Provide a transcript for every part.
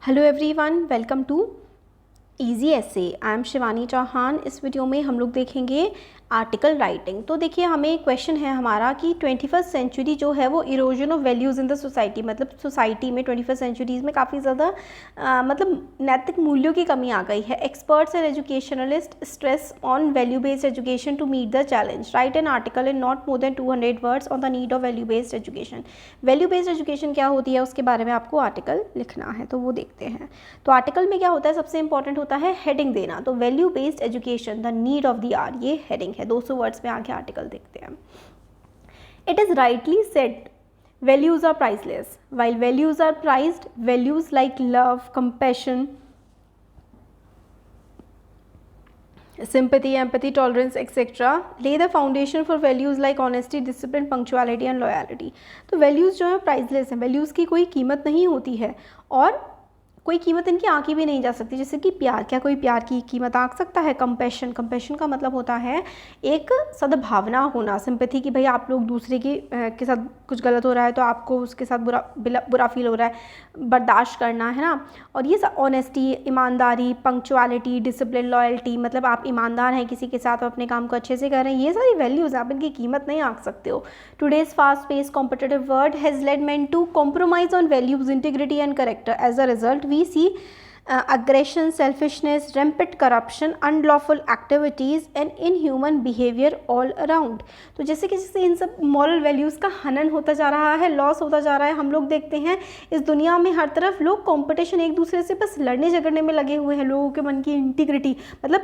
Hello everyone, welcome to easy essay. I am Shivani Chauhan. इस video में हम लोग देखेंगे आर्टिकल राइटिंग। तो देखिए, हमें क्वेश्चन है हमारा कि 21st सेंचुरी जो है वो erosion of values in the society, मतलब सोसाइटी में 21st सेंचुरीज़ में काफ़ी ज़्यादा मतलब नैतिक मूल्यों की कमी आ गई है। Experts and educationalist stress on value based education to meet the challenge. Write an article in not more than 200 words on the need of value based education. Value based education क्या होती है उसके बारे में आपको आर्टिकल लिखना है, तो वो देखते हैं। तो आर्टिकल में क्या होता है, सबसे इंपॉर्टेंट होता है हेडिंग देना। तो value based education the need of the hour, ये हेडिंग है। 200 वर्ड्स में आगे आर्टिकल देखते हैं। It is rightly said values are priceless while values are prized, values like love, compassion, sympathy, empathy, tolerance, etc. lay the foundation for values like honesty, discipline, punctuality and loyalty. तो values जो है priceless हैं, values की कोई कीमत नहीं होती है और कोई कीमत इनकी आंकी भी नहीं जा सकती। जैसे कि प्यार, क्या कोई प्यार की कीमत आंक सकता है? कंपैशन, कंपैशन का मतलब होता है एक सद्भावना होना। सिंपैथी कि भाई आप लोग दूसरे की के साथ कुछ गलत हो रहा है तो आपको उसके साथ बुरा फील हो रहा है, बर्दाश्त करना है ना। और ये ऑनेस्टी, ईमानदारी, पंक्चुअलिटी, डिसिप्लिन, लॉयल्टी, मतलब आप ईमानदार हैं किसी के साथ, अपने काम को अच्छे से कर रहे हैं, ये सारी वैल्यूज़ आप इनकी कीमत नहीं आंक सकते हो। Today's fast pace competitive world has led man to compromise on values, integrity and character. As a result we see aggression, selfishness, rampant corruption, unlawful activities and inhuman behavior all around. तो जैसे कि जैसे इन सब moral values का हनन होता जा रहा है, लॉस होता जा रहा है, हम लोग देखते हैं इस दुनिया में हर तरफ लोग कंपटीशन, एक दूसरे से बस लड़ने झगड़ने में लगे हुए हैं। लोगों के मन की इंटीग्रिटी मतलब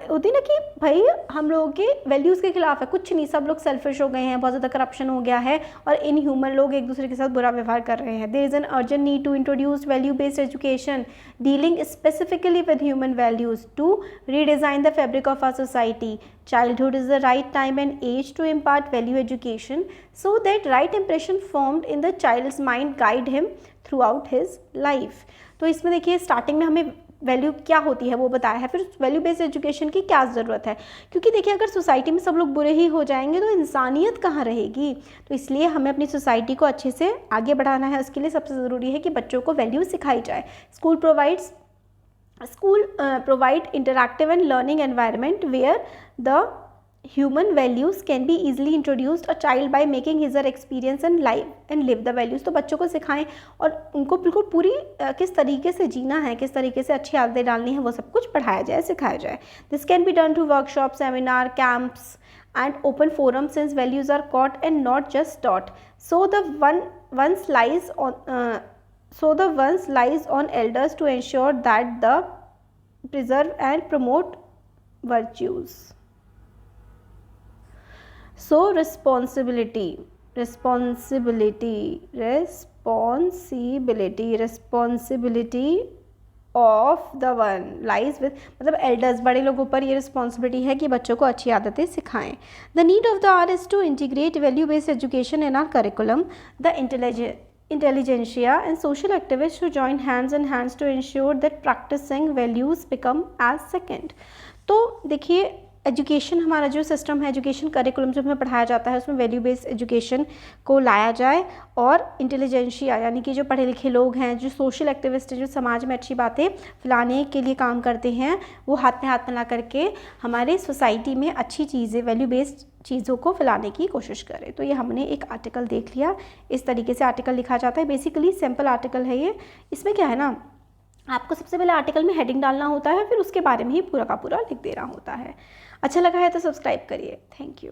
होती ना कि भाई हम लोगों के वैल्यूज़ के खिलाफ है, कुछ नहीं, सब लोग सेल्फिश हो गए हैं, बहुत ज़्यादा करप्शन हो गया है और इनह्यूमन लोग एक दूसरे के साथ बुरा व्यवहार कर रहे हैं। There is an urgent need to introduce value based education dealing specifically with human values to redesign the fabric of our society. Childhood is the right time and age to impart value education so that right impression formed in the child's mind guide him throughout his life. तो इसमें देखिए starting में हमें value क्या होती है वो बताया है, फिर वैल्यू बेस्ड एजुकेशन की क्या ज़रूरत है, क्योंकि देखिए अगर सोसाइटी में सब लोग बुरे ही हो जाएंगे तो इंसानियत कहाँ रहेगी। तो इसलिए हमें अपनी सोसाइटी को अच्छे से आगे बढ़ाना है। उसके लिए सबसे ज़रूरी है कि बच्चों को वैल्यू सिखाई जाए। School provide interactive and learning environment where the human values can be easily introduced a child by making his or experience and live the values. तो बच्चों को सिखाएं और उनको बिल्कुल पूरी किस तरीके से जीना है, किस तरीके से अच्छी आदतें डालनी है, वो सब कुछ पढ़ाया जाए, सिखाया जाए। This can be done through workshop, seminar, camps and open forum since values are caught and not just taught. So the onus lies on elders to ensure that the preserve and promote virtues. So responsibility of the one lies with, मतलब elders, बड़े लोगों पर ये responsibility है कि बच्चों को अच्छी आदतें सिखाएं। The need of the hour is to integrate value-based education in our curriculum. The intelligentsia and social activists should join hands in hands to ensure that practicing values become as second. तो देखिए education, हमारा जो system है, education curriculum जो हमें पढ़ाया जाता है उसमें वैल्यू बेस्ड एजुकेशन को लाया जाए और इंटेलिजेंशिया यानी कि जो पढ़े लिखे लोग हैं, जो सोशल एक्टिविस्ट हैं, जो समाज में अच्छी बातें फैलाने के लिए काम करते हैं, वो हाथ में हाथ मिला करके हमारे सोसाइटी में अच्छी चीज़ें, वैल्यू बेस्ड चीज़ों को फैलाने की कोशिश करें। तो ये हमने एक आर्टिकल देख लिया। इस तरीके से आर्टिकल लिखा जाता है। बेसिकली सिंपल आर्टिकल है ये। इसमें क्या है ना, आपको सबसे पहले आर्टिकल में हेडिंग डालना होता है, फिर उसके बारे में ही पूरा का पूरा लिख देना होता है। अच्छा लगा है तो सब्सक्राइब करिए। Thank you.